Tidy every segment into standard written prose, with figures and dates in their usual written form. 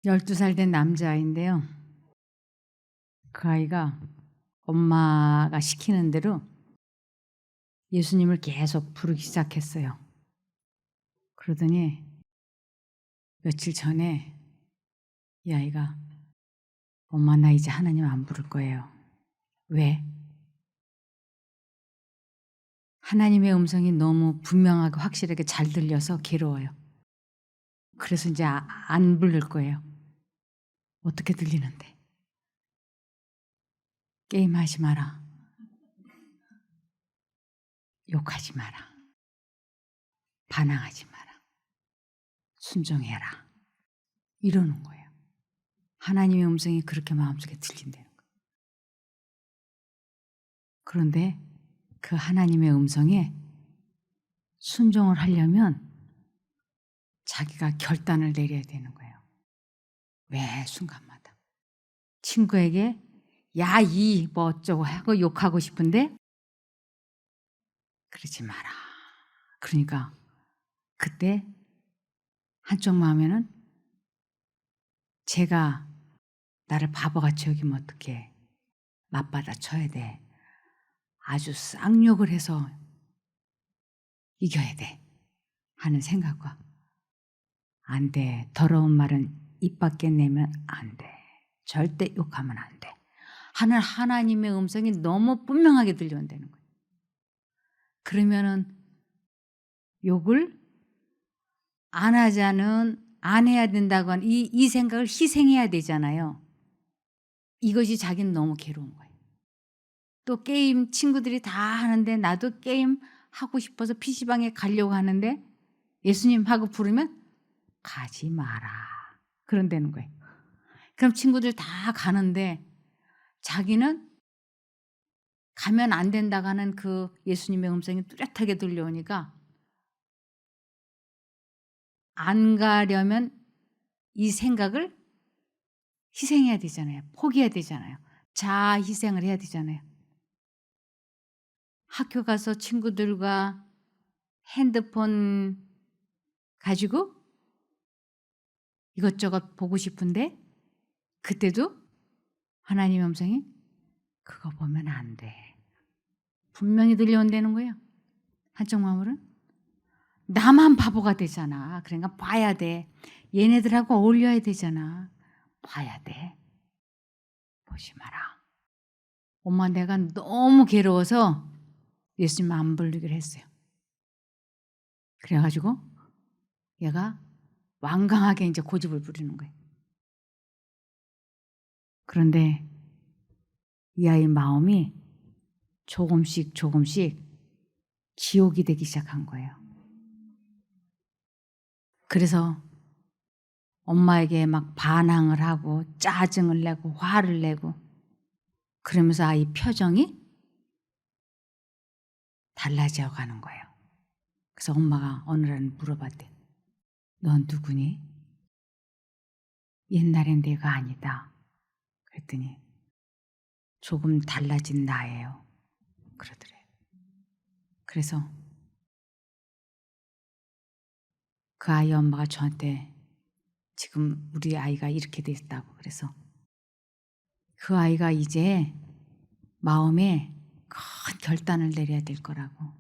12살 된 남자아이인데요. 그 아이가 엄마가 시키는 대로 예수님을 계속 부르기 시작했어요. 그러더니 며칠 전에 이 아이가 "엄마 나 이제 하나님 안 부를 거예요." "왜?" 하나님의 음성이 너무 분명하고 확실하게 잘 들려서 괴로워요. 그래서 이제 안 부를 거예요. "어떻게 들리는데?" "게임하지 마라. 욕하지 마라. 반항하지 마라. 순종해라." 이러는 거예요. 하나님의 음성이 그렇게 마음속에 들린다는 거예요. 그런데 그 하나님의 음성에 순종을 하려면 자기가 결단을 내려야 되는 거예요. 매 순간마다. 친구에게 야, 이 뭐 어쩌고 하고 욕하고 싶은데 그러지 마라. 그러니까 그때 한쪽 마음에는 제가 나를 바보같이 여기면 어떡해. 맞받아 쳐야 돼. 아주 쌍욕을 해서 이겨야 돼. 하는 생각과 안 돼. 더러운 말은 입 밖에 내면 안 돼. 절대 욕하면 안 돼. 하는 하나님의 음성이 너무 분명하게 들려온다는 거예요. 그러면은 욕을 안 하자는 안 해야 된다고 하는 이 생각을 희생해야 되잖아요. 이것이 자기는 너무 괴로운 거예요. 또 게임 친구들이 다 하는데 나도 게임 하고 싶어서 PC방에 가려고 하는데 예수님하고 부르면 가지 마라. 그런다는 거예요. 그럼 친구들 다 가는데 자기는 가면 안 된다고 하는 그 예수님의 음성이 뚜렷하게 들려오니까 안 가려면 이 생각을 희생해야 되잖아요. 포기해야 되잖아요. 자아 희생을 해야 되잖아요. 학교 가서 친구들과 핸드폰 가지고 이것저것 보고 싶은데 그때도 하나님의 음성이 "그거 보면 안 돼." 분명히 들려온다는 거예요. 한쪽 마음으로는 나만 바보가 되잖아. 그러니까 봐야 돼. 얘네들하고 어울려야 되잖아. 봐야 돼. 보지 마라. 엄마 내가 너무 괴로워서 예수님 안 부르기로 했어요. 그래 가지고 얘가 완강하게 인제 고집을 부리는 거예요. 그런데 이 아이 마음이 조금씩 조금씩 지옥이 되기 시작한 거예요. 그래서 엄마에게 막 반항을 하고 짜증을 내고 화를 내고 그러면서 아이 표정이 달라져 가는 거예요. 그래서 엄마가 어느 날 물어봤대요. "넌 누구니?" "옛날엔 내가 아니다." 그랬더니 "조금 달라진 나예요." 그러더래요. 그래서 그 아이 엄마가 저한테 지금 우리 아이가 이렇게 됐다고 그래서 그 아이가 이제 마음에 큰 결단을 내려야 될 거라고.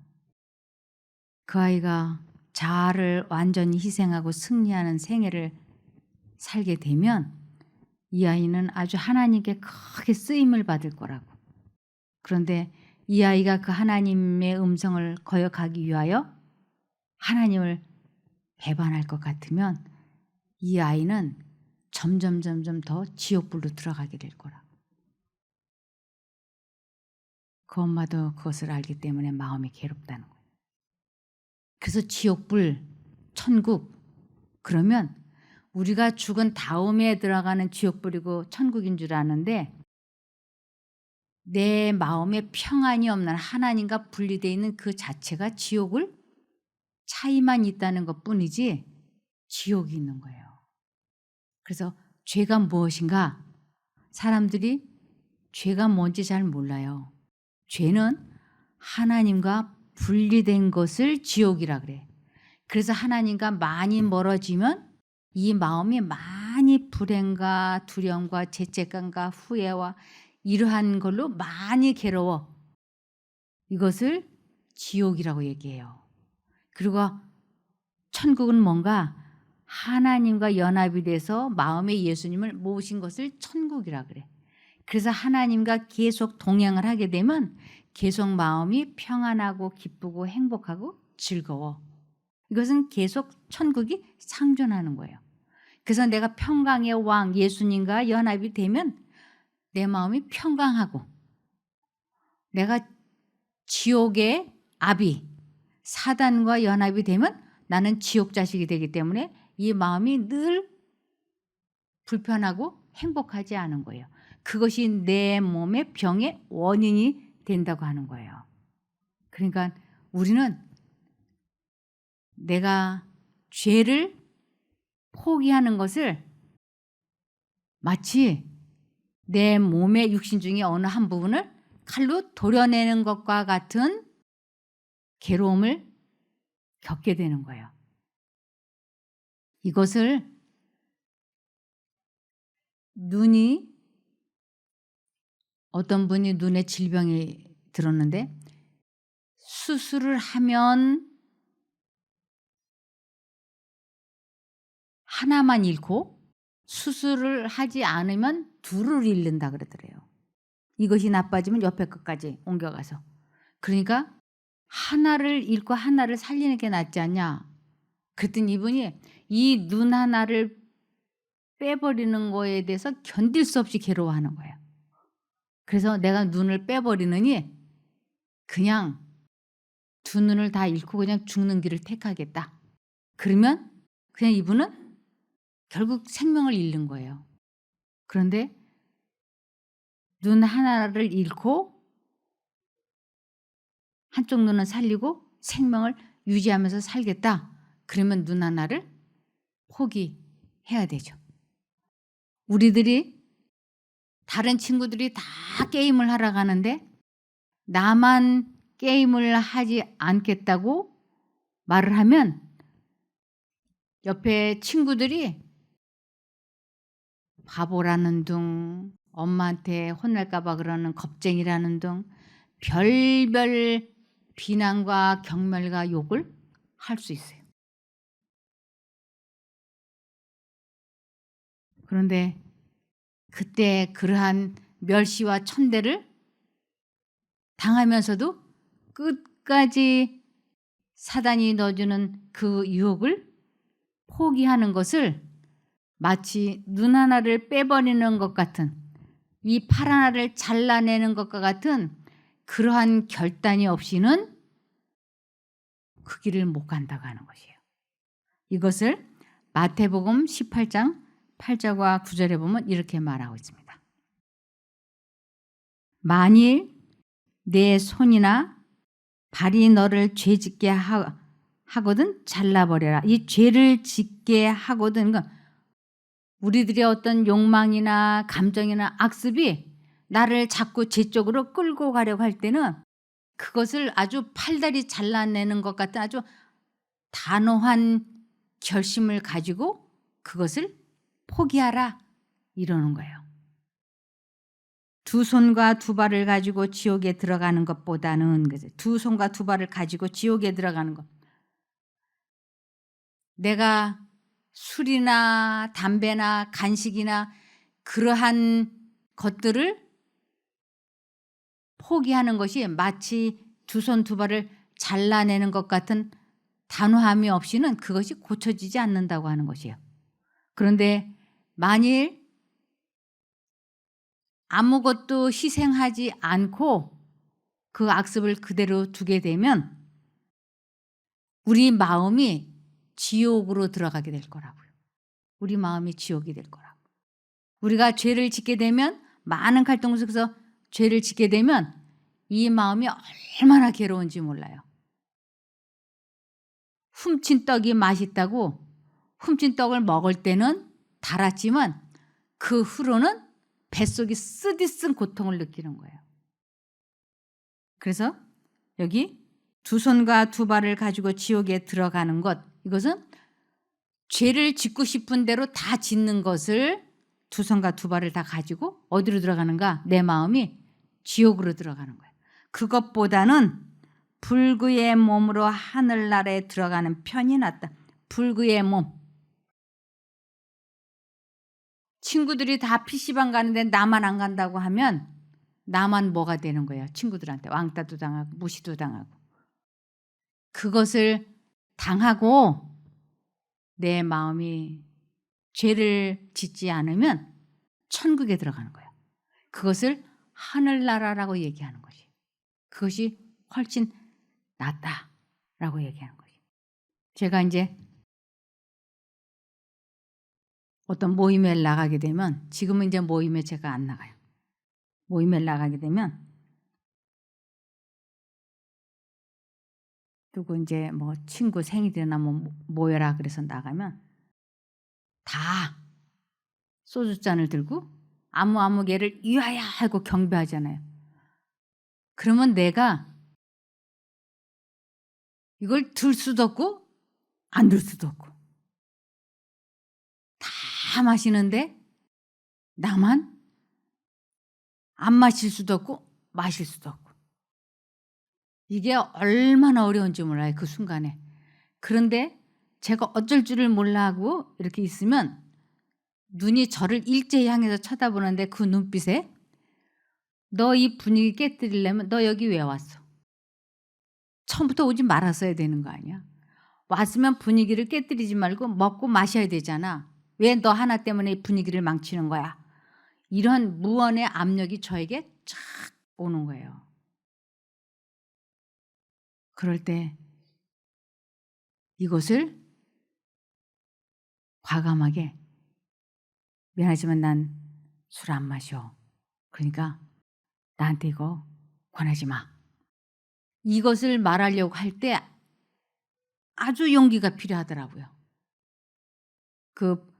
그 아이가 자아를 완전히 희생하고 승리하는 생애를 살게 되면 이 아이는 아주 하나님께 크게 쓰임을 받을 거라고. 그런데 이 아이가 그 하나님의 음성을 거역하기 위하여 하나님을 배반할 것 같으면 이 아이는 점점 더 지옥불로 들어가게 될 거라고. 그 엄마도 그것을 알기 때문에 마음이 괴롭다는 거예요. 그래서 지옥불, 천국 그러면 우리가 죽은 다음에 들어가는 지옥불이고 천국인 줄 아는데 내 마음에 평안이 없는 하나님과 분리되어 있는 그 자체가 지옥을 차이만 있다는 것뿐이지 지옥이 있는 거예요. 그래서 죄가 무엇인가? 사람들이 죄가 뭔지 잘 몰라요. 죄는 하나님과 분리된 것을 지옥이라 그래. 그래서 하나님과 많이 멀어지면 이 마음이 많이 많이 불행과 두려움과 죄책감과 후회와 이러한 걸로 많이 괴로워. 이것을 지옥이라고 얘기해요. 그리고 천국은 뭔가 하나님과 연합이 돼서 마음에 예수님을 모신 것을 천국이라 그래. 그래서 하나님과 계속 동행을 하게 되면 계속 마음이 평안하고 기쁘고 행복하고 즐거워. 이것은 계속 천국이 상존하는 거예요. 그래서 내가 평강의 왕 예수님과 연합이 되면 내 마음이 평강하고, 내가 지옥의 아비 사단과 연합이 되면 나는 지옥 자식이 되기 때문에 이 마음이 늘 불편하고 행복하지 않은 거예요. 그것이 내 몸의 병의 원인이 된다고 하는 거예요. 그러니까 우리는 내가 죄를 포기하는 것을 마치 내 몸의 육신 중에 어느 한 부분을 칼로 도려내는 것과 같은 괴로움을 겪게 되는 거예요. 이것을 눈이, 어떤 분이 눈에 질병이 들었는데 수술을 하면 하나만 잃고 수술을 하지 않으면 둘을 잃는다 그러더래요. 이것이 나빠지면 옆에 것까지 옮겨가서. 그러니까 하나를 잃고 하나를 살리는 게 낫지 않냐. 그랬더니 이분이 이 눈 하나를 빼버리는 거에 대해서 견딜 수 없이 괴로워하는 거예요. 그래서 내가 눈을 빼버리느니 그냥 두 눈을 다 잃고 그냥 죽는 길을 택하겠다. 그러면 그냥 이분은 결국 생명을 잃는 거예요. 그런데 눈 하나를 잃고 한쪽 눈은 살리고 생명을 유지하면서 살겠다. 그러면 눈 하나를 포기해야 되죠. 우리들이 다른 친구들이 다 게임을 하러 가는데 나만 게임을 하지 않겠다고 말을 하면 옆에 친구들이 바보라는 둥, 엄마한테 혼날까 봐 그러는 겁쟁이라는 둥, 별별 비난과 경멸과 욕을 할 수 있어요. 그런데 그때 그러한 멸시와 천대를 당하면서도 끝까지 사단이 넣어주는 그 유혹을 포기하는 것을 마치 눈 하나를 빼버리는 것 같은, 이 팔 하나를 잘라내는 것과 같은 그러한 결단이 없이는 그 길을 못 간다고 하는 것이에요. 이것을 마태복음 18장 8절과 9절에 보면 이렇게 말하고 있습니다. 만일 내 손이나 발이 너를 죄 짓게 하거든 잘라버려라. 이 죄를 짓게 하거든, 그러니까 우리들의 어떤 욕망이나 감정이나 악습이 나를 자꾸 죄 쪽으로 끌고 가려고 할 때는 그것을 아주 팔다리 잘라내는 것 같은 아주 단호한 결심을 가지고 그것을 포기하라 이러는 거예요. 두 손과 두 발을 가지고 지옥에 들어가는 것보다는, 두 손과 두 발을 가지고 지옥에 들어가는 것, 내가 술이나 담배나 간식이나 그러한 것들을 포기하는 것이 마치 두 손 두 발을 잘라내는 것 같은 단호함이 없이는 그것이 고쳐지지 않는다고 하는 것이에요. 그런데 만일 아무것도 희생하지 않고 그 악습을 그대로 두게 되면 우리 마음이 지옥으로 들어가게 될 거라고요. 우리 마음이 지옥이 될 거라고. 우리가 죄를 짓게 되면, 많은 갈등 속에서 죄를 짓게 되면 이 마음이 얼마나 괴로운지 몰라요. 훔친 떡이 맛있다고 훔친 떡을 먹을 때는 달았지만 그 후로는 뱃속이 쓰디쓴 고통을 느끼는 거예요. 그래서 여기 두 손과 두 발을 가지고 지옥에 들어가는 것, 이것은 죄를 짓고 싶은 대로 다 짓는 것을 두 손과 두 발을 다 가지고 어디로 들어가는가? 내 마음이 지옥으로 들어가는 거예요. 그것보다는 불구의 몸으로 하늘나라에 들어가는 편이 낫다. 불구의 몸. 친구들이 다 PC방 가는데 나만 안 간다고 하면 나만 뭐가 되는 거예요. 친구들한테 왕따도 당하고 무시도 당하고. 그것을 당하고 내 마음이 죄를 짓지 않으면 천국에 들어가는 거예요. 그것을 하늘나라라고 얘기하는 것이. 그것이 훨씬 낫다라고 얘기하는 거죠. 제가 이제 어떤 모임에 나가게 되면, 지금은 이제 모임에 제가 안 나가요. 모임에 나가게 되면 누구 이제 뭐 친구 생일이나 뭐 모여라 그래서 나가면 다 소주잔을 들고 아무 개를 위하여 하고 경배하잖아요. 그러면 내가 이걸 들 수도 없고 안 들 수도 없고 다 마시는데 나만 안 마실 수도 없고 마실 수도 없고. 이게 얼마나 어려운지 몰라요, 그 순간에. 그런데 제가 어쩔 줄을 몰라 하고 이렇게 있으면 눈이 저를 일제히 향해서 쳐다보는데 그 눈빛에 너 이 분위기 깨뜨리려면 너 여기 왜 왔어? 처음부터 오지 말았어야 되는 거 아니야? 왔으면 분위기를 깨뜨리지 말고 먹고 마셔야 되잖아. 왜 너 하나 때문에 분위기를 망치는 거야? 이런 무언의 압력이 저에게 쫙 오는 거예요. 그럴 때 이것을 과감하게 미안하지만 난 술 안 마셔. 그러니까 나한테 이거 권하지 마. 이것을 말하려고 할 때 아주 용기가 필요하더라고요. 그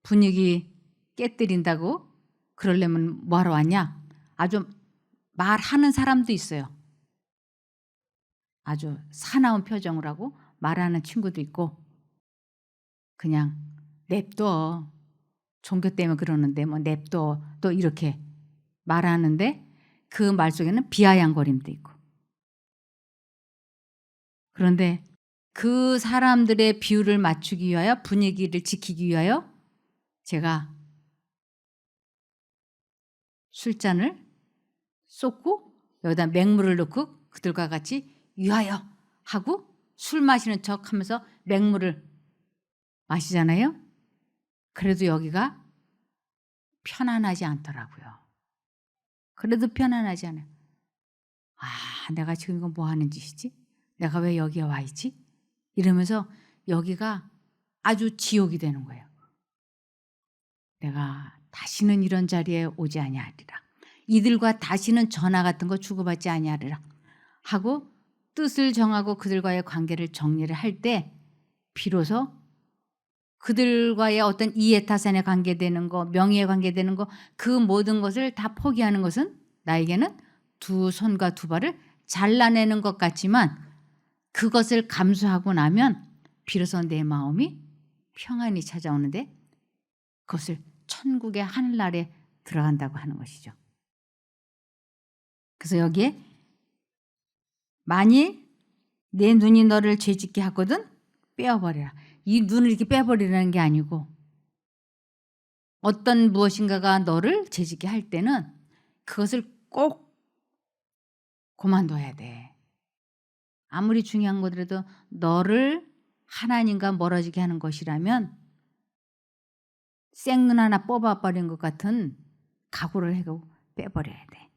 분위기 깨뜨린다고 그러려면 뭐하러 왔냐? 아주 말하는 사람도 있어요. 아주 사나운 표정을 하고 말하는 친구도 있고 그냥 냅둬. 종교 때문에 그러는데 뭐 냅둬. 또 이렇게 말하는데 그 말 속에는 비아냥거림도 있고. 그런데 그 사람들의 비율을 맞추기 위하여 분위기를 지키기 위하여 제가 술잔을 쏟고 여기다 맹물을 넣고 그들과 같이 위하여 하고 술 마시는 척 하면서 맹물을 마시잖아요. 그래도 여기가 편안하지 않더라고요. 그래도 편안하지 않아요. 아, 내가 지금 이거 뭐 하는 짓이지? 내가 왜 여기에 와 있지? 이러면서 여기가 아주 지옥이 되는 거예요. 내가 다시는 이런 자리에 오지 아니하리라. 이들과 다시는 전화 같은 거 주고받지 아니하리라 하고 뜻을 정하고 그들과의 관계를 정리를 할 때 비로소 그들과의 어떤 이해타산에 관계되는 거, 명예에 관계되는 거, 그 모든 것을 다 포기하는 것은 나에게는 두 손과 두 발을 잘라내는 것 같지만 그것을 감수하고 나면 비로소 내 마음이 평안이 찾아오는데 그것을 천국의 하늘나라에 들어간다고 하는 것이죠. 그래서 여기에 만일 내 눈이 너를 죄짓게 하거든 빼어버려라. 이 눈을 이렇게 빼버리라는 게 아니고 어떤 무엇인가가 너를 죄짓게 할 때는 그것을 꼭 그만둬야 돼. 아무리 중요한 거더라도 너를 하나님과 멀어지게 하는 것이라면 생눈 하나 뽑아버린 것 같은 각오를 하고 빼버려야 돼.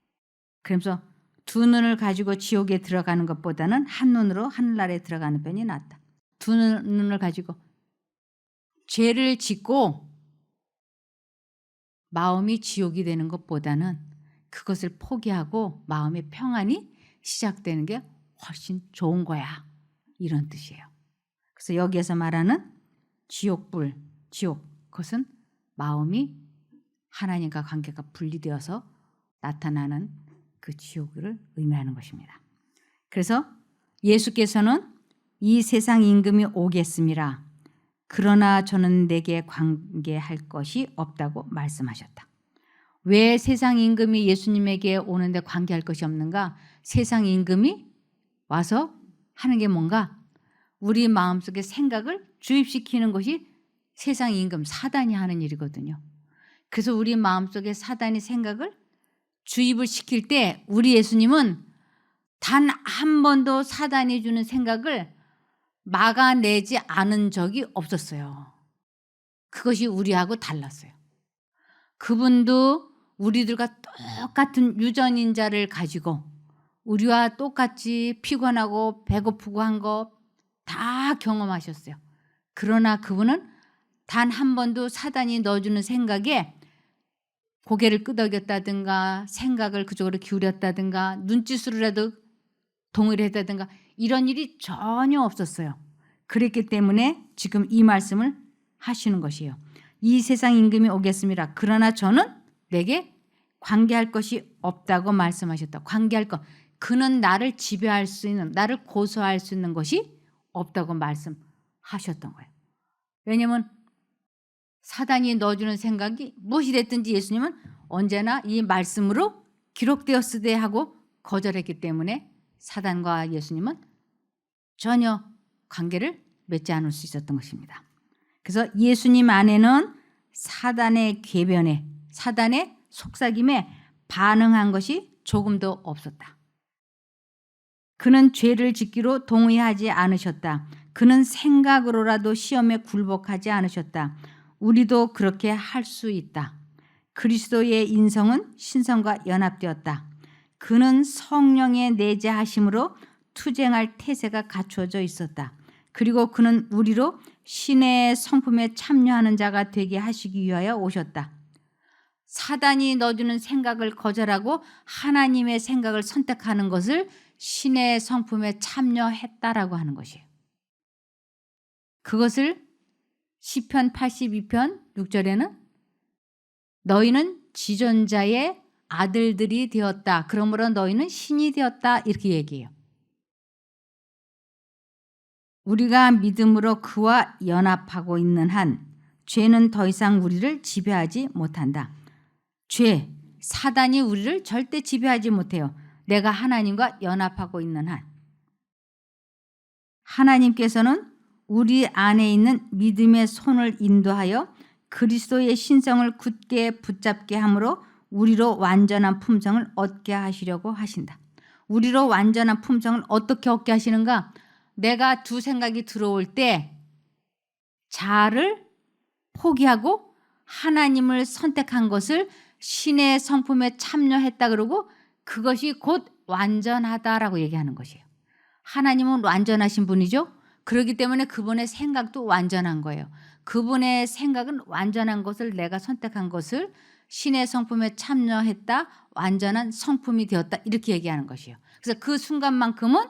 그러면서 두 눈을 가지고 지옥에 들어가는 것보다는 한 눈으로 하늘나라에 들어가는 편이 낫다. 두 눈을 가지고 죄를 짓고 마음이 지옥이 되는 것보다는 그것을 포기하고 마음의 평안이 시작되는 게 훨씬 좋은 거야. 이런 뜻이에요. 그래서 여기에서 말하는 지옥불, 지옥, 그것은 마음이 하나님과 관계가 분리되어서 나타나는 그 지옥을 의미하는 것입니다. 그래서 예수께서는 이 세상 임금이 오겠음이라 그러나 저는 내게 관계할 것이 없다고 말씀하셨다. 왜 세상 임금이 예수님에게 오는데 관계할 것이 없는가? 세상 임금이 와서 하는 게 뭔가? 우리 마음속에 생각을 주입시키는 것이 세상 임금 사단이 하는 일이거든요. 그래서 우리 마음속에 사단이 생각을 주입을 시킬 때 우리 예수님은 단 한 번도 사단이 주는 생각을 막아내지 않은 적이 없었어요. 그것이 우리하고 달랐어요. 그분도 우리들과 똑같은 유전인자를 가지고 우리와 똑같이 피곤하고 배고프고 한 거 다 경험하셨어요. 그러나 그분은 단 한 번도 사단이 넣어주는 생각에 고개를 끄덕였다든가 생각을 그쪽으로 기울였다든가 눈짓으로라도 동의를 했다든가 이런 일이 전혀 없었어요. 그랬기 때문에 지금 이 말씀을 하시는 것이에요. 이 세상 임금이 오겠습니다. 그러나 저는 내게 관계할 것이 없다고 말씀하셨다. 관계할 것. 그는 나를 지배할 수 있는, 나를 고소할 수 있는 것이 없다고 말씀하셨던 거예요. 왜냐하면 사단이 넣어주는 생각이 무엇이 됐든지 예수님은 언제나 이 말씀으로 기록되었으되 하고 거절했기 때문에 사단과 예수님은 전혀 관계를 맺지 않을 수 있었던 것입니다. 그래서 예수님 안에는 사단의 궤변에, 사단의 속삭임에 반응한 것이 조금도 없었다. 그는 죄를 짓기로 동의하지 않으셨다. 그는 생각으로라도 시험에 굴복하지 않으셨다. 우리도 그렇게 할 수 있다. 그리스도의 인성은 신성과 연합되었다. 그는 성령의 내재하심으로 투쟁할 태세가 갖추어져 있었다. 그리고 그는 우리로 신의 성품에 참여하는 자가 되게 하시기 위하여 오셨다. 사단이 넣어주는 생각을 거절하고 하나님의 생각을 선택하는 것을 신의 성품에 참여했다라고 하는 것이에요. 그것을 시편 82편 6절에는 너희는 지존자의 아들들이 되었다. 그러므로 너희는 신이 되었다. 이렇게 얘기해요. 우리가 믿음으로 그와 연합하고 있는 한 죄는 더 이상 우리를 지배하지 못한다. 죄, 사단이 우리를 절대 지배하지 못해요. 내가 하나님과 연합하고 있는 한. 하나님께서는 우리 안에 있는 믿음의 손을 인도하여 그리스도의 신성을 굳게 붙잡게 함으로 우리로 완전한 품성을 얻게 하시려고 하신다. 우리로 완전한 품성을 어떻게 얻게 하시는가? 내가 두 생각이 들어올 때 자아를 포기하고 하나님을 선택한 것을 신의 성품에 참여했다 그러고 그것이 곧 완전하다라고 얘기하는 것이에요. 하나님은 완전하신 분이죠. 그렇기 때문에 그분의 생각도 완전한 거예요. 그분의 생각은 완전한 것을 내가 선택한 것을 신의 성품에 참여했다. 완전한 성품이 되었다. 이렇게 얘기하는 것이에요. 그래서 그 순간만큼은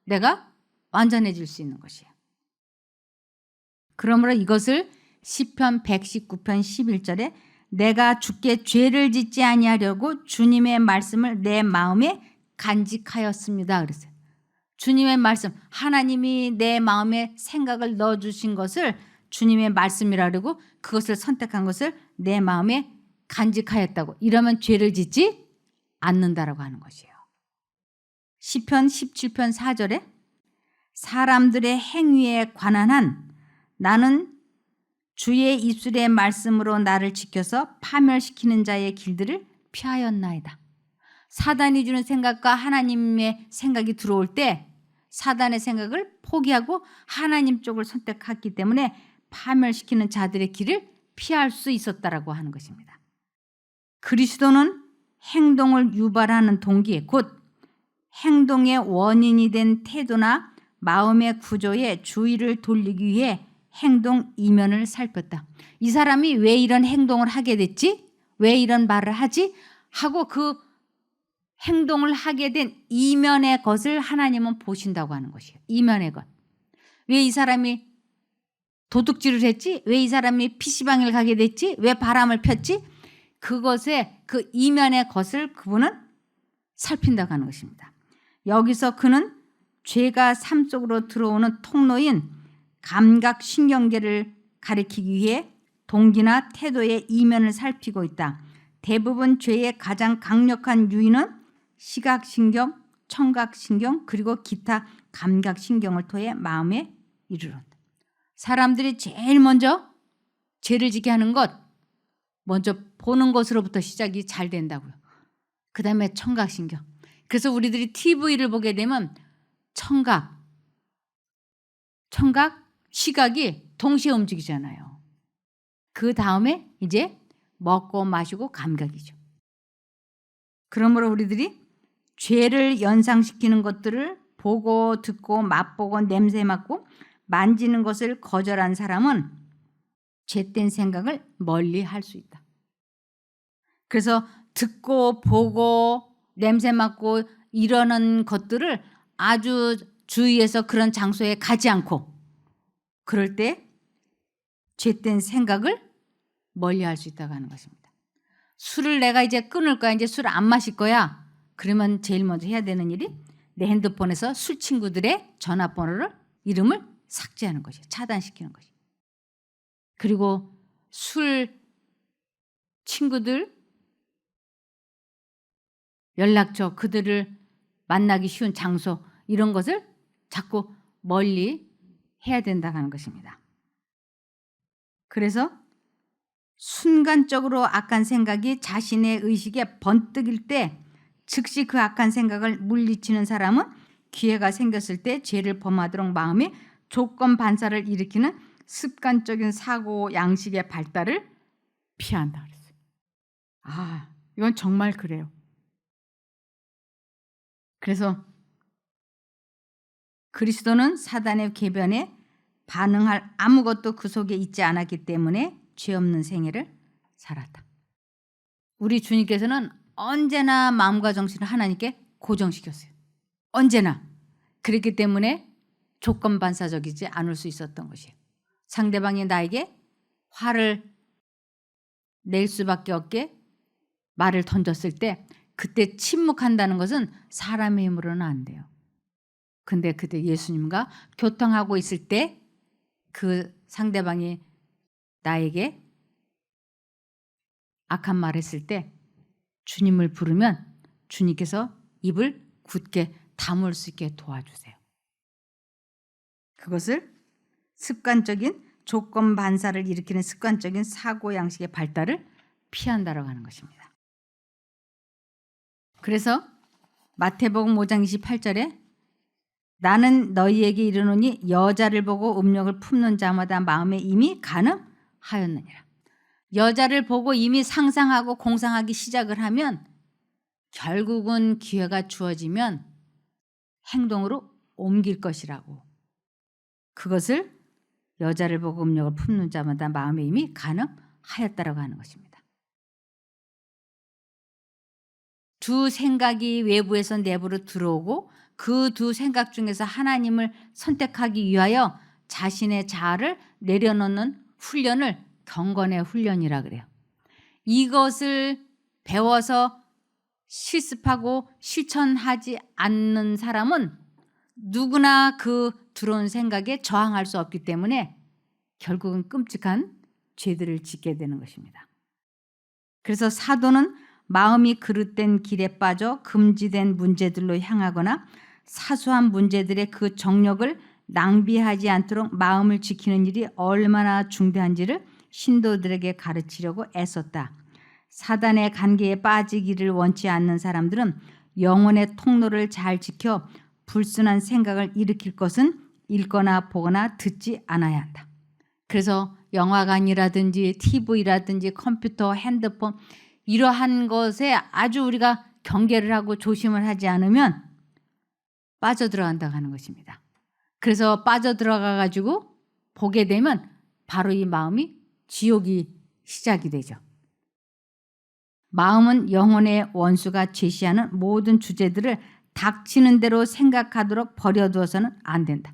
내가 완전해질 수 있는 것이에요. 그러므로 이것을 시편 119편 11절에 내가 주께 죄를 짓지 아니하려고 주님의 말씀을 내 마음에 간직하였습니다. 그랬어요. 주님의 말씀, 하나님이 내 마음에 생각을 넣어주신 것을 주님의 말씀이라 그러고 그것을 선택한 것을 내 마음에 간직하였다고. 이러면 죄를 짓지 않는다라고 하는 것이에요. 시편 17편 4절에 사람들의 행위에 관한 한 나는 주의 입술의 말씀으로 나를 지켜서 파멸시키는 자의 길들을 피하였나이다. 사단이 주는 생각과 하나님의 생각이 들어올 때 사단의 생각을 포기하고 하나님 쪽을 선택했기 때문에 파멸시키는 자들의 길을 피할 수 있었다라고 하는 것입니다. 그리스도는 행동을 유발하는 동기, 곧 행동의 원인이 된 태도나 마음의 구조에 주의를 돌리기 위해 행동 이면을 살폈다. 이 사람이 왜 이런 행동을 하게 됐지? 왜 이런 말을 하지? 하고 그 행동을 하게 된 이면의 것을 하나님은 보신다고 하는 것이에요. 이면의 것. 왜 이 사람이 도둑질을 했지? 왜 이 사람이 PC방을 가게 됐지? 왜 바람을 폈지? 그것의 그 이면의 것을 그분은 살핀다고 하는 것입니다. 여기서 그는 죄가 삶 속으로 들어오는 통로인 감각신경계를 가리키기 위해 동기나 태도의 이면을 살피고 있다. 대부분 죄의 가장 강력한 유인은 시각신경, 청각신경 그리고 기타 감각신경을 통해 마음에 이르른다. 사람들이 제일 먼저 죄를 짓게 하는 것, 먼저 보는 것으로부터 시작이 잘 된다고요. 그 다음에 청각신경. 그래서 우리들이 TV를 보게 되면 청각, 시각이 동시에 움직이잖아요. 그 다음에 이제 먹고 마시고 감각이죠. 그러므로 우리들이 죄를 연상시키는 것들을 보고 듣고 맛보고 냄새 맡고 만지는 것을 거절한 사람은 죄된 생각을 멀리 할 수 있다. 그래서 듣고 보고 냄새 맡고 이러는 것들을 아주 주의해서 그런 장소에 가지 않고 그럴 때 죄된 생각을 멀리 할 수 있다고 하는 것입니다. 술을 내가 이제 끊을 거야. 이제 술 안 마실 거야. 그러면 제일 먼저 해야 되는 일이 내 핸드폰에서 술 친구들의 전화번호를 이름을 삭제하는 것이에요. 차단시키는 것이에요. 그리고 술 친구들 연락처 그들을 만나기 쉬운 장소 이런 것을 자꾸 멀리 해야 된다고 하는 것입니다. 그래서 순간적으로 악한 생각이 자신의 의식에 번뜩일 때 즉시 그 악한 생각을 물리치는 사람은 기회가 생겼을 때 죄를 범하도록 마음에 조건 반사를 일으키는 습관적인 사고 양식의 발달을 피한다 그랬어요. 아, 이건 정말 그래요. 그래서 그리스도는 사단의 궤변에 반응할 아무것도 그 속에 있지 않았기 때문에 죄 없는 생애를 살았다. 우리 주님께서는 언제나 마음과 정신을 하나님께 고정시켰어요. 언제나. 그렇기 때문에 조건 반사적이지 않을 수 있었던 것이에요. 상대방이 나에게 화를 낼 수밖에 없게 말을 던졌을 때 그때 침묵한다는 것은 사람의 힘으로는 안 돼요. 근데 그때 예수님과 교통하고 있을 때 그 상대방이 나에게 악한 말 했을 때 주님을 부르면 주님께서 입을 굳게 다물 수 있게 도와주세요. 그것을 습관적인 조건 반사를 일으키는 습관적인 사고 양식의 발달을 피한다라고 하는 것입니다. 그래서 마태복음 5장 28절에 나는 너희에게 이르노니 여자를 보고 음욕을 품는 자마다 마음에 이미 가늠하였느니라. 여자를 보고 이미 상상하고 공상하기 시작을 하면 결국은 기회가 주어지면 행동으로 옮길 것이라고. 그것을 여자를 보고 음욕을 품는 자마다 마음에 이미 가늠하였다라고 하는 것입니다. 두 생각이 외부에서 내부로 들어오고 그 두 생각 중에서 하나님을 선택하기 위하여 자신의 자아를 내려놓는 훈련을 경건의 훈련이라 그래요. 이것을 배워서 실습하고 실천하지 않는 사람은 누구나 그 들어온 생각에 저항할 수 없기 때문에 결국은 끔찍한 죄들을 짓게 되는 것입니다. 그래서 사도는 마음이 그릇된 길에 빠져 금지된 문제들로 향하거나 사소한 문제들의 그 정력을 낭비하지 않도록 마음을 지키는 일이 얼마나 중대한지를 신도들에게 가르치려고 애썼다. 사단의 관계에 빠지기를 원치 않는 사람들은 영혼의 통로를 잘 지켜 불순한 생각을 일으킬 것은 읽거나 보거나 듣지 않아야 한다. 그래서 영화관이라든지 TV라든지 컴퓨터, 핸드폰 이러한 것에 아주 우리가 경계를 하고 조심을 하지 않으면 빠져들어간다고 하는 것입니다. 그래서 빠져들어가 가지고 보게 되면 바로 이 마음이 지옥이 시작이 되죠. 마음은 영혼의 원수가 제시하는 모든 주제들을 닥치는 대로 생각하도록 버려두어서는 안 된다.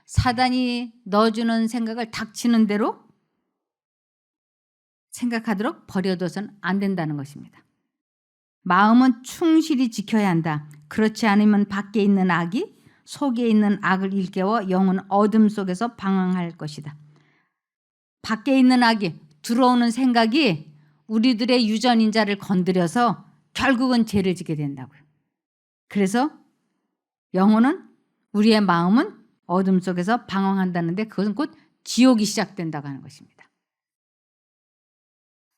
사단이 넣어주는 생각을 닥치는 대로 생각하도록 버려둬서는 안 된다는 것입니다. 마음은 충실히 지켜야 한다. 그렇지 않으면 밖에 있는 악이 속에 있는 악을 일깨워 영은 어둠 속에서 방황할 것이다. 밖에 있는 악이 들어오는 생각이 우리들의 유전인자를 건드려서 결국은 죄를 지게 된다고요. 그래서 영혼은 우리의 마음은 어둠 속에서 방황한다는데 그것은 곧 지옥이 시작된다고 하는 것입니다.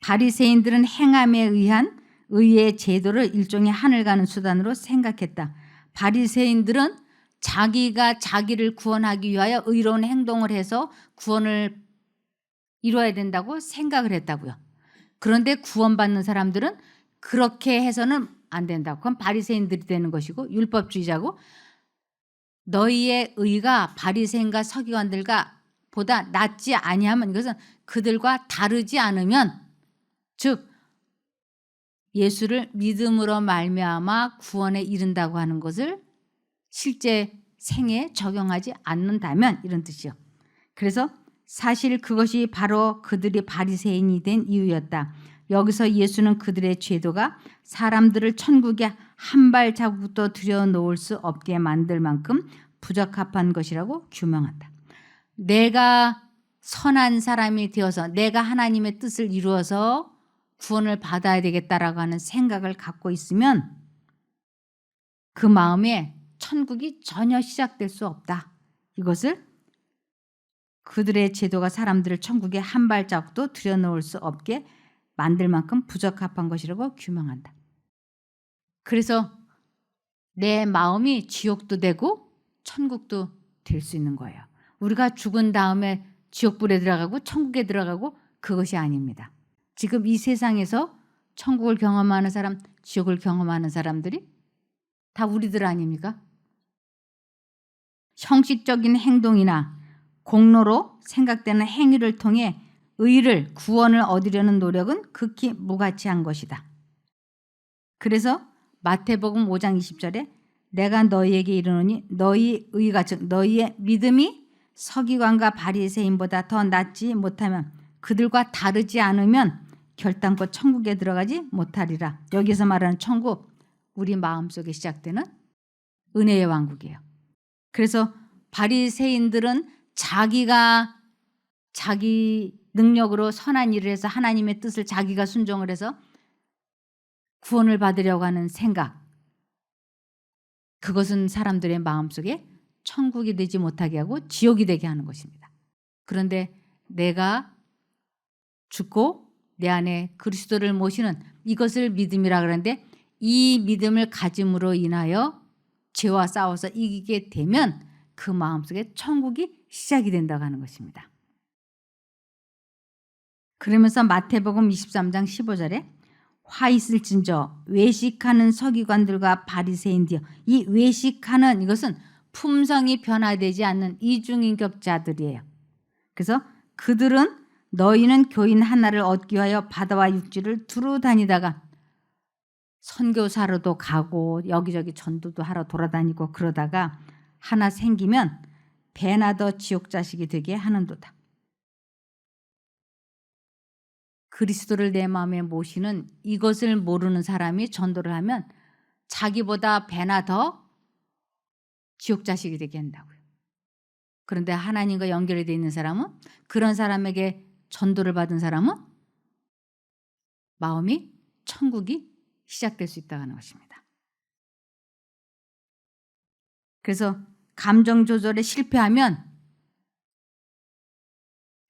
바리새인들은 행함에 의한 의의 제도를 일종의 하늘 가는 수단으로 생각했다. 바리새인들은 자기가 자기를 구원하기 위하여 의로운 행동을 해서 구원을 이루어야 된다고 생각을 했다고요. 그런데 구원받는 사람들은 그렇게 해서는 안 된다고. 그건 바리새인들이 되는 것이고 율법주의자고, 너희의 의가 바리새인과 서기관들과 보다 낫지 아니하면, 이것은 그들과 다르지 않으면, 즉 예수를 믿음으로 말미암아 구원에 이른다고 하는 것을 실제 생애에 적용하지 않는다면, 이런 뜻이요. 그래서 사실 그것이 바로 그들이 바리새인이 된 이유였다. 여기서 예수는 그들의 죄도가 사람들을 천국에 한 발자국도 들여놓을 수 없게 만들 만큼 부적합한 것이라고 규명한다. 내가 선한 사람이 되어서 내가 하나님의 뜻을 이루어서 구원을 받아야 되겠다라고 하는 생각을 갖고 있으면 그 마음에 천국이 전혀 시작될 수 없다. 이것을 그들의 제도가 사람들을 천국에 한 발자국도 들여놓을 수 없게 만들 만큼 부적합한 것이라고 규명한다. 그래서 내 마음이 지옥도 되고 천국도 될 수 있는 거예요. 우리가 죽은 다음에 지옥불에 들어가고 천국에 들어가고 그것이 아닙니다. 지금 이 세상에서 천국을 경험하는 사람, 지옥을 경험하는 사람들이 다 우리들 아닙니까? 형식적인 행동이나 공로로 생각되는 행위를 통해 의를, 구원을 얻으려는 노력은 극히 무가치한 것이다. 그래서 마태복음 5장 20절에 내가 너희에게 이르노니 너희 의가, 즉 너희의 믿음이 서기관과 바리새인보다 더 낫지 못하면, 그들과 다르지 않으면 결단코 천국에 들어가지 못하리라. 여기서 말하는 천국, 우리 마음속에 시작되는 은혜의 왕국이에요. 그래서 바리새인들은 자기가 자기 능력으로 선한 일을 해서 하나님의 뜻을 자기가 순종을 해서 구원을 받으려고 하는 생각, 그것은 사람들의 마음속에 천국이 되지 못하게 하고 지옥이 되게 하는 것입니다. 그런데 내가 죽고 내 안에 그리스도를 모시는 이것을 믿음이라 그러는데, 이 믿음을 가짐으로 인하여 죄와 싸워서 이기게 되면 그 마음속에 천국이 시작이 된다고 하는 것입니다. 그러면서 마태복음 23장 15절에 화 있을진저 외식하는 서기관들과 바리새인들이여. 이 외식하는, 이것은 품성이 변화되지 않는 이중인격자들이에요. 그래서 그들은 너희는 교인 하나를 얻기 위하여 바다와 육지를 두루 다니다가 선교사로도 가고 여기저기 전도도 하러 돌아다니고 그러다가 하나 생기면 배나 더 지옥 자식이 되게 하는도다. 그리스도를 내 마음에 모시는 이것을 모르는 사람이 전도를 하면 자기보다 배나 더 지옥 자식이 되게 한다고요. 그런데 하나님과 연결이 되어 있는 사람은, 그런 사람에게 전도를 받은 사람은 마음이 천국이 시작될 수 있다는 것입니다. 그래서 감정 조절에 실패하면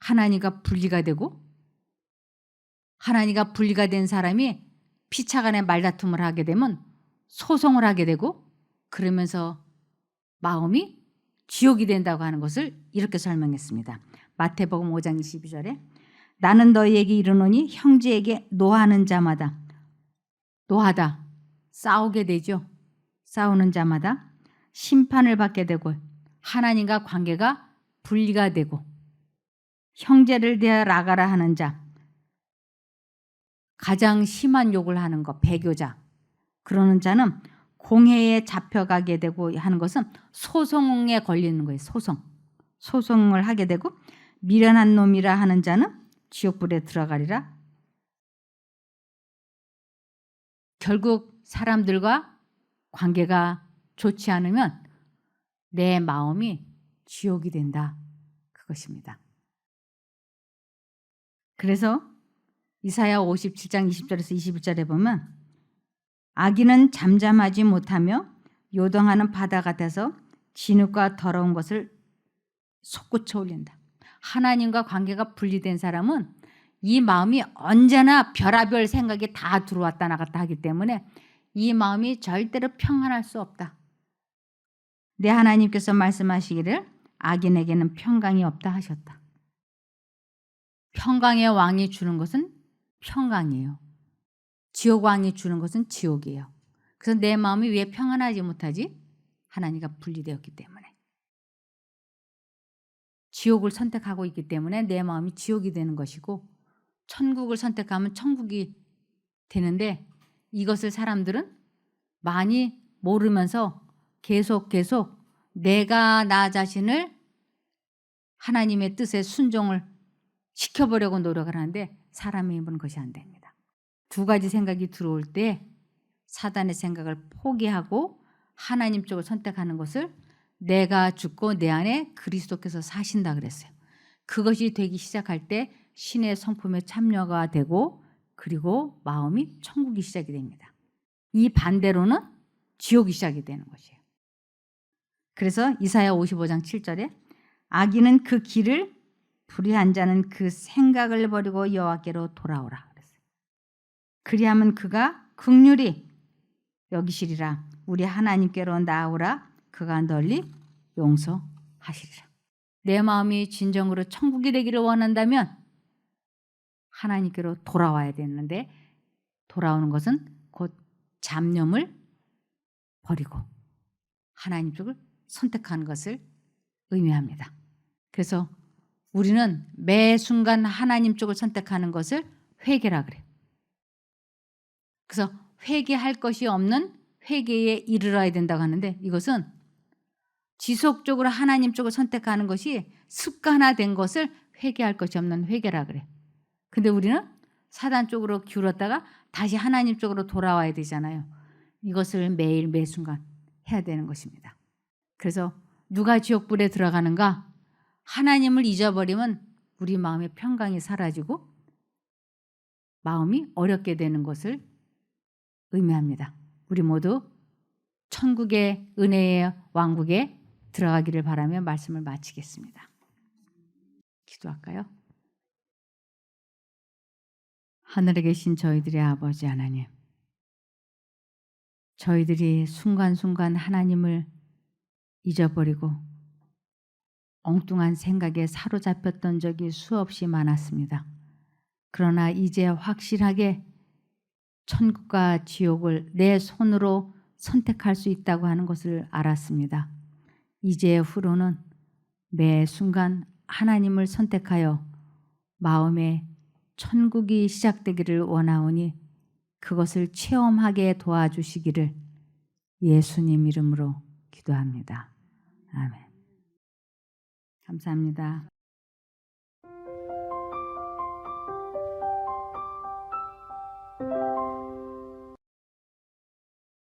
하나님과 분리가 되고, 하나님과 분리가 된 사람이 피차간에 말다툼을 하게 되면 소송을 하게 되고, 그러면서 마음이 지옥이 된다고 하는 것을 이렇게 설명했습니다. 마태복음 5장 22절에 나는 너희에게 이르노니 형제에게 노하는 자마다, 노하다, 싸우게 되죠. 싸우는 자마다 심판을 받게 되고 하나님과 관계가 분리가 되고, 형제를 대하여 나가라 하는 자, 가장 심한 욕을 하는 것, 배교자, 그러는 자는 공회에 잡혀가게 되고 하는 것은 소송에 걸리는 거예요. 소송을 하게 되고, 미련한 놈이라 하는 자는 지옥불에 들어가리라. 결국 사람들과 관계가 좋지 않으면 내 마음이 지옥이 된다. 그것입니다. 그래서 이사야 57장 20절에서 21절에 보면 악인은 잠잠하지 못하며 요동하는 바다 같아서 진흙과 더러운 것을 솟구쳐 올린다. 하나님과 관계가 분리된 사람은 이 마음이 언제나 별의별 생각이 다 들어왔다 나갔다 하기 때문에 이 마음이 절대로 평안할 수 없다. 내 하나님께서 말씀하시기를 악인에게는 평강이 없다 하셨다. 평강의 왕이 주는 것은 평강이에요. 지옥 왕이 주는 것은 지옥이에요. 그래서 내 마음이 왜 평안하지 못하지? 하나님과 분리되었기 때문에. 지옥을 선택하고 있기 때문에 내 마음이 지옥이 되는 것이고 천국을 선택하면 천국이 되는데 이것을 사람들은 많이 모르면서 계속 내가 나 자신을 하나님의 뜻에 순종을 시켜보려고 노력을 하는데 사람의 힘은 그것이 안 됩니다. 두 가지 생각이 들어올 때 사단의 생각을 포기하고 하나님 쪽을 선택하는 것을 내가 죽고 내 안에 그리스도께서 사신다 그랬어요. 그것이 되기 시작할 때 신의 성품에 참여가 되고 그리고 마음이 천국이 시작이 됩니다. 이 반대로는 지옥이 시작이 되는 것이에요. 그래서 이사야 55장 7절에 악인은 그 길을 불의한 자는 그 생각을 버리고 여호와께로 돌아오라 그랬어요. 그리하면 그가 긍휼히 여기시리라. 우리 하나님께로 나오라. 그가 널리 용서하시리라. 내 마음이 진정으로 천국이 되기를 원한다면 하나님께로 돌아와야 되는데 돌아오는 것은 곧 잡념을 버리고 하나님 쪽을 선택하는 것을 의미합니다. 그래서 우리는 매 순간 하나님 쪽을 선택하는 것을 회개라 그래요. 그래서 회개할 것이 없는 회개에 이르러야 된다고 하는데 이것은 지속적으로 하나님 쪽을 선택하는 것이 습관화된 것을 회개할 것이 없는 회개라 그래. 근데 우리는 사단 쪽으로 기울었다가 다시 하나님 쪽으로 돌아와야 되잖아요. 이것을 매일 매 순간 해야 되는 것입니다. 그래서 누가 지옥불에 들어가는가? 하나님을 잊어버리면 우리 마음의 평강이 사라지고 마음이 어렵게 되는 것을 의미합니다. 우리 모두 천국의 은혜의 왕국에 들어가기를 바라며 말씀을 마치겠습니다. 기도할까요? 하늘에 계신 저희들의 아버지 하나님, 저희들이 순간순간 하나님을 잊어버리고 엉뚱한 생각에 사로잡혔던 적이 수없이 많았습니다. 그러나 이제 확실하게 천국과 지옥을 내 손으로 선택할 수 있다고 하는 것을 알았습니다. 이제 후로는 매 순간 하나님을 선택하여 마음에 천국이 시작되기를 원하오니 그것을 체험하게 도와주시기를 예수님 이름으로 기도합니다. 아멘. 감사합니다.